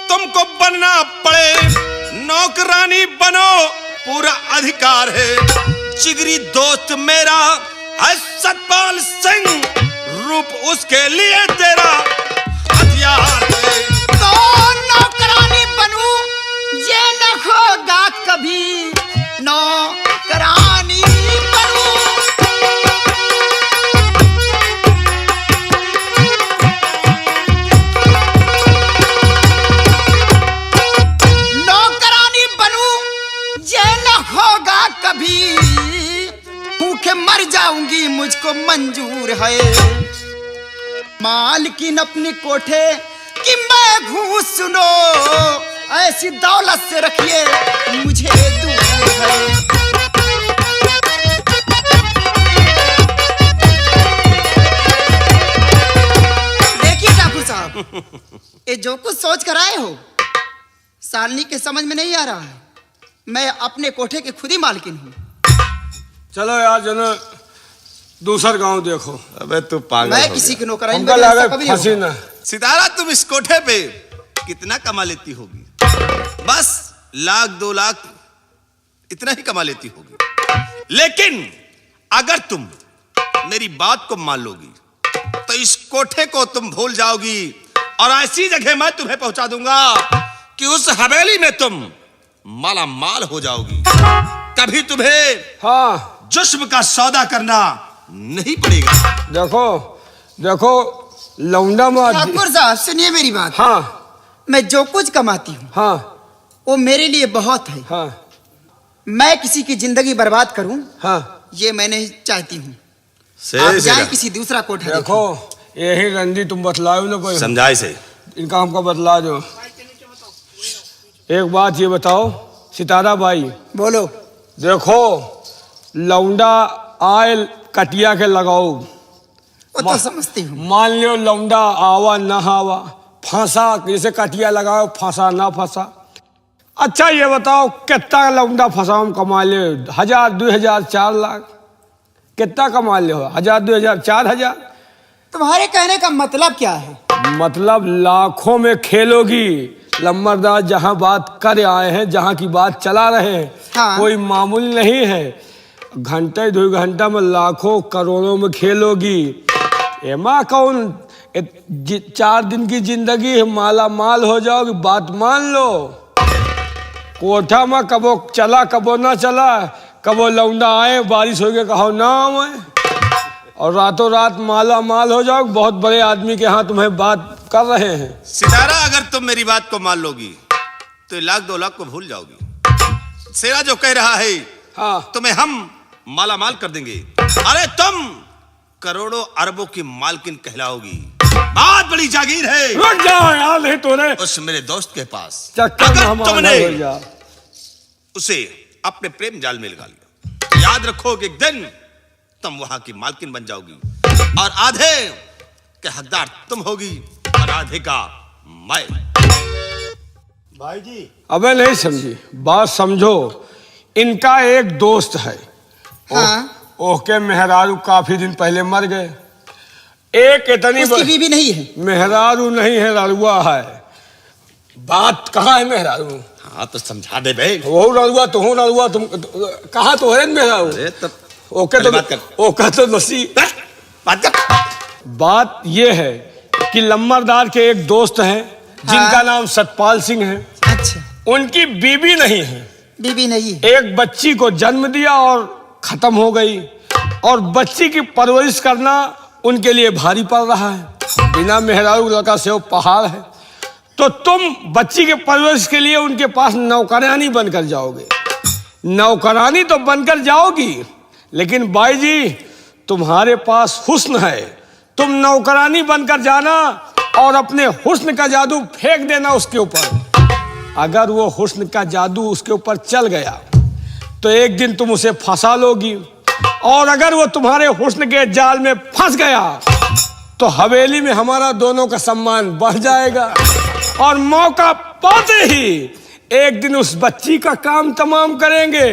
तुमको बनना पड़े नौकरानी बनो, पूरा अधिकार है। जिगरी दोस्त मेरा है सतपाल सिंह, रूप उसके लिए तेरा हथियार है। तो नौकरानी बनूं ये न होगा कभी, नौकरानी बनूं। नौकरानी बनूं ये न होगा कभी, भूखे मर जाऊंगी मुझको मंजूर है। मालकिन अपनी कोठे कि मैं घूस सुनो, ऐसी दौलत से रखिए मुझे दूर है। देखिए ठाकुर साहब, ये जो कुछ सोच कर आए हो सालनी के समझ में नहीं आ रहा है। मैं अपने कोठे के खुद ही मालकिन हूँ। चलो यार जनो दूसरा गांव देखो। अबे तू पागल मैं हो किसी गया। की नौकरानी हमको बनने लगा से कभी नहीं फंसी होगा। ना। सितारा तुम इस कोठे पे कितना कमा लेती होगी? बस 1,00,000 2 लाख इतना ही कमा लेती होगी। लेकिन अगर तुम मेरी बात को मान लोगी तो इस कोठे को तुम भूल जाओगी और ऐसी जगह मैं तुम्हें पहुंचा दूंगा कि उस हवेली में तुम माला माल हो जाओगी। कभी तुम्हें हाँ जुस्म का सौदा करना नहीं पड़ेगा। देखो देखो लौंडा में ठाकुर साहब सुनिए मेरी बात। हाँ मैं जो कुछ कमाती हूँ हाँ वो मेरे लिए बहुत है। हाँ मैं किसी की जिंदगी बर्बाद करूं हाँ ये मैं नहीं चाहती हूँ। से आप जाए किसी दूसरा कोठा देखो यही रंडी तुम बतलाओ ना कोई समझाए से इनका हमको बतला दो। एक बात ये बताओ सितारा भाई, बोलो। देखो लौंडा आए कटिया के लगाओ, वो तो समझती हूँ। मान लो लौंडा आवा ना आवा, फांसा जैसे कटिया लगाओ फांसा ना फंसा। अच्छा ये बताओ कितना लौंडा फंसाओ कमा ले? 1,000 2,000 4 लाख कितना कमा ले हो? 1,000 2,000 4,000? तुम्हारे कहने का मतलब क्या है? मतलब लाखों में खेलोगी। लम्बरदार जहां बात कर आए हैं, जहां की बात चला रहे हैं, हाँ। कोई मामूल नहीं है। घंटे 2 घंटा में लाखों करोड़ों में खेलोगी। एमा कौन 4 दिन की जिंदगी है, माला माल हो जाओगी। बात मान लो। कोठा में कबो चला कबो ना चला, कबो लौंडा आए बारिश हो गया कहो ना आए, और रातों रात माला माल हो जाओ। बहुत बड़े आदमी के यहाँ तुम्हें बात कर रहे हैं। सितारा अगर तुम मेरी बात को मान लोगी तो 1,00,000 2 लाख को भूल जाओगी। सेरा जो कह रहा है हाँ तुम्हें हम माला माल कर देंगे। अरे तुम करोड़ों अरबों की मालकिन कहलाओगी। बहुत बड़ी जागीर है रुक जाओ यार, नहीं तूने उस मेरे दोस्त के पास। चक्कर में अगर हमारा तुमने हो जा। उसे अपने प्रेम जाल में लगा लिया, याद रखो कि एक दिन तुम वहां की मालकिन बन जाओगी और आधे के हकदार तुम होगी और आधे का मैं। भाई जी अबे नहीं समझी बात, समझो। इनका एक दोस्त है, हाँ। ओके मेहरारू काफी दिन पहले मर गए। एक इतनी उसकी बीवी नहीं है? मेहरारू नहीं है, लड़ुआ है। बात कहाँ है मेहरारू? हाँ तो समझा दे भाई। वो लड़ुआ तो हूँ लड़ुआ, तुम कहाँ तो है मेहरारू? अरे तब ओके तो बात कर। ओके तो नसी बात कर। बात ये है कि लम्बरदार के एक दोस्त हैं जिनका नाम सतपाल सिंह है। अच्छा, उनकी बीवी नहीं है, बीवी नहीं है। एक बच्ची को जन्म दिया और खत्म हो गई, और बच्ची की परवरिश करना उनके लिए भारी पड़ रहा है। बिना मेहरारू लड़का से वो पहाड़ है। तो तुम बच्ची के परवरिश के लिए उनके पास नौकरानी बनकर जाओगे। नौकरानी तो बनकर जाओगी, लेकिन भाई जी तुम्हारे पास हुस्न है। तुम नौकरानी बनकर जाना और अपने हुस्न का जादू फेंक देना उसके ऊपर। अगर वो हुस्न का जादू उसके ऊपर चल गया तो एक दिन तुम उसे फंसा लोगी, और अगर वो तुम्हारे हुस्न के जाल में फंस गया तो हवेली में हमारा दोनों का सम्मान बढ़ जाएगा, और मौका पाते ही एक दिन उस बच्ची का काम तमाम करेंगे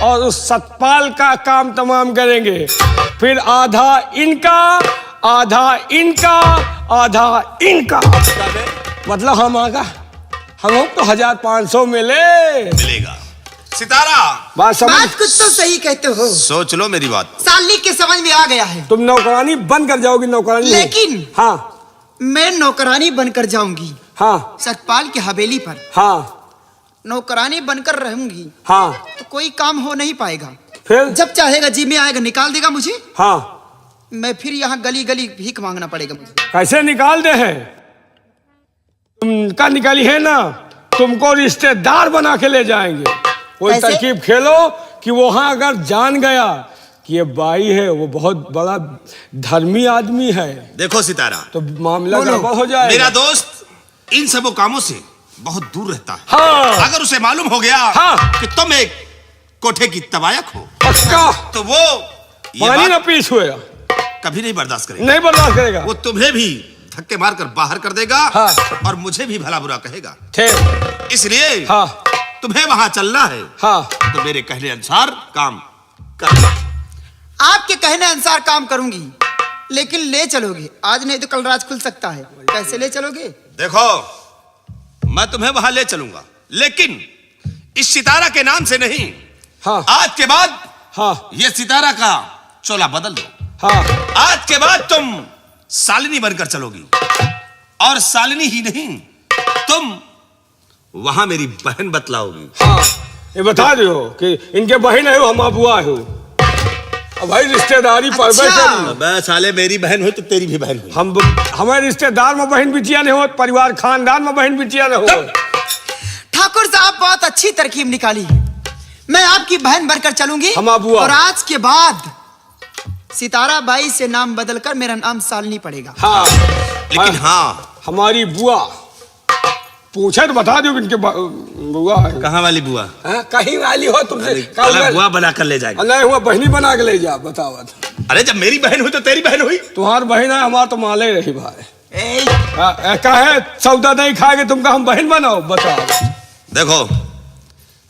और उस सतपाल का काम तमाम करेंगे। फिर आधा इनका आधा इनका आधा इनका, मतलब हम आगा हम लोग तो 1500 मिले। मिलेगा सितारा। बात समझ। बात कुछ तो सही कहते हो। सोच लो मेरी बात। सालनी के समझ में आ गया है। तुम नौकरानी बन कर जाओगी, नौकरानी। लेकिन हाँ मैं नौकरानी बनकर जाऊंगी हाँ सतपाल की हवेली पर। हाँ नौकरानी बनकर रहूंगी हाँ। तो कोई काम हो नहीं पाएगा। फिर जब चाहेगा जी में आएगा निकाल देगा मुझे। हाँ। मैं फिर यहाँ गली गली भीख मांगना पड़ेगा मुझे। कैसे निकाल दे है? तुमका निकाली है ना, तुमको रिश्तेदार बना के ले जाएंगे। कोई कैसे? तरकीब खेलो कि वहां अगर जान गया कि ये बाई है, वो बहुत बड़ा धर्मी आदमी है, देखो सितारा, तो मामला बोलो। गड़बड़ हो जाएगा। मेरा दोस्त इन सब कामों से बहुत दूर रहता है। हाँ अगर उसे मालूम हो गया हाँ। कि तुम एक कोठे की तबायक हो, पक्का तो वो ये पानी ना बात पीस हुए, कभी नहीं बर्दाश्त करेगा। नहीं बर्दाश्त करेगा। वो तुम्हें भी धक्के मारकर बाहर कर देगा। हाँ। और मुझे भी भला बुरा कहेगा। ठीक। इसलिए हाँ तुम्हें वहां चलना है हाँ। तो मेरे कहने अनुसार काम करना। आपके कहने अनुसार काम करूंगी, लेकिन ले चलोगे आज नहीं तो कल राज खुल सकता है। कैसे ले चलोगे? देखो, मैं तुम्हें वहां ले चलूंगा, लेकिन इस सितारा के नाम से नहीं। हाँ आज के बाद हाँ ये सितारा का चोला बदल दो। हाँ। आज के बाद तुम सालिनी बनकर चलोगी, और सालिनी ही नहीं, तुम वहां मेरी बहन बतलाओगी। हाँ ये बता दो कि इनके बहन है, हम बुआ है। अब भाई रिश्तेदारी पर अच्छा। अबे साले, मेरी बहन हो तो तेरी भी बहन हो। हम हमारे रिश्तेदार में बहन बिटिया नहीं हो, परिवार खानदान में बहन बिटिया नहीं हो। ठाकुर साहब बहुत अच्छी तरकीब निकाली है। मैं आपकी बहन बनकर चलूंगी, हम बुआ। और आज के बाद सितारा बाई से नाम बदलकर मेरा नाम सालनी पड़ेगा। हाँ लेकिन हाँ, हमारी बुआ पूछे तो बता दो इनके बुआ है। कहाँ वाली बुआ? हाँ, कहीं वाली हो तुमसे अलग बुआ बना कर ले जाएगा। नहीं हुआ, बहनी बना के ले जा। बताओ अरे जब मेरी बहन हुई तो तेरी बहन हुई। तुम्हार बहन है, हमारा तो माले रही भाई। ए, कहे सौदा नहीं खाएंगे तुमका हम बहन बनाओ? बताओ। देखो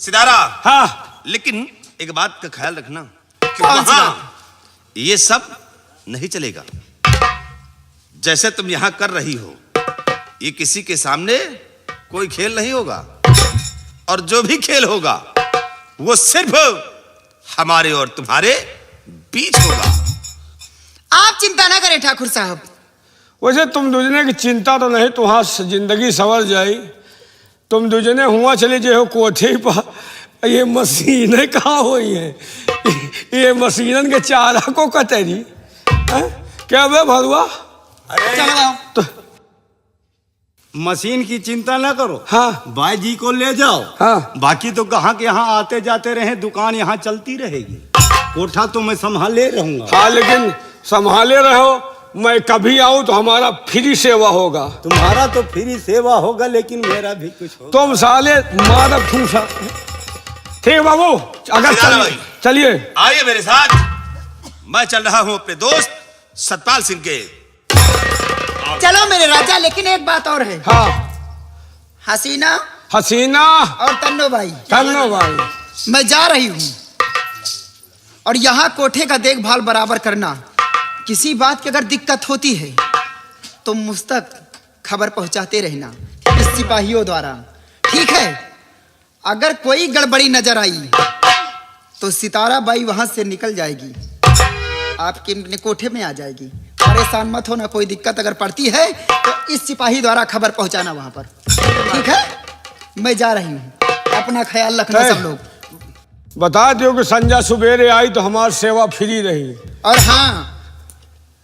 सितारा, हाँ लेकिन एक बात का ख्याल रखना कि कौन सी वहां बात? ये सब नहीं चलेगा। जैसे तुम यहां कर रही हो, ये किसी के सामने कोई खेल नहीं होगा, और जो भी खेल होगा वो सिर्फ हमारे और तुम्हारे बीच होगा। आप चिंता ना करें ठाकुर साहब। वैसे तुम दूजने की चिंता तो नहीं, तुम्हारा जिंदगी संवर जाई। तुम दूजने हुआ चले जे हो कोठे पर। ये मशीनें कहाँ हुई हैं? ये मशीनन के चारा को कतरी क्या बे भरुआ? चलो आओ। तो मशीन की चिंता ना करो। हाँ भाई जी को ले जाओ। हाँ। बाकी तो ग्राहक यहाँ आते जाते रहे, दुकान यहाँ चलती रहेगी। कोठा तो मैं संभाले रहूंगा। हाँ, लेकिन संभाले रहो। मैं कभी आऊं तो हमारा फ्री सेवा होगा। तुम्हारा तो फ्री सेवा होगा, लेकिन मेरा भी कुछ होगा। तुम साले मादक ठूसा। ठीक बाबू, अगर चलिए। आइए मेरे साथ। मैं चल रहा हूं अपने दोस्त सतपाल सिंह के। चलो मेरे राजा, लेकिन एक बात और है। हाँ। हसीना हसीना और तन्नो भाई, करनो भाई, मैं जा रही हूँ, और यहाँ कोठे का देखभाल बराबर करना। किसी बात की अगर दिक्कत होती है तो मुझ तक खबर पहुंचाते रहना इस सिपाहियों द्वारा, ठीक है? अगर कोई गड़बड़ी नजर आई तो सितारा बाई वहां से निकल जाएगी, आपके कोठे में आ जाएगी। परेशान मत होना, कोई दिक्कत अगर पड़ती है तो इस सिपाही द्वारा खबर पहुंचाना वहां पर, ठीक है? मैं जा रही हूँ, अपना ख्याल रखना सब लोग। बता दो कि संजा सुबेरे आई तो हमारी सेवा फ्री रही। और हाँ,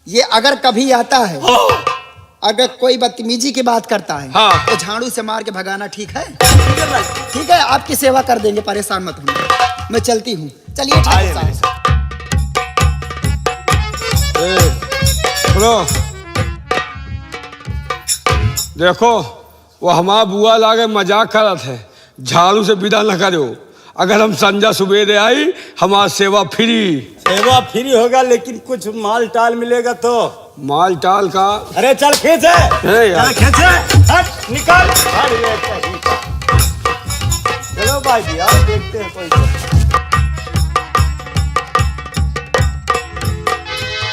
ये अगर कभी आता है, अगर कोई बदतमीजी की बात करता है, हाँ। तो झाड़ू से मार के भगाना, ठीक है? ठीक है, आपकी सेवा कर देंगे, परेशान मत होना। मैं चलती हूँ। चलिए ठाकुर साहब। सुनो, देखो वो हमारा बुआ लागे मजाक करत है, झाड़ू से विदा न करो। अगर हम संजा सुबेरे आई हमारा सेवा फ्री। सेवा फ्री होगा, लेकिन कुछ माल टाल मिलेगा तो। माल टाल का? अरे चल खींचे, अरे यार। चल खींचे, हट निकाल। चलो भाई जी, आओ देखते हैं कोई।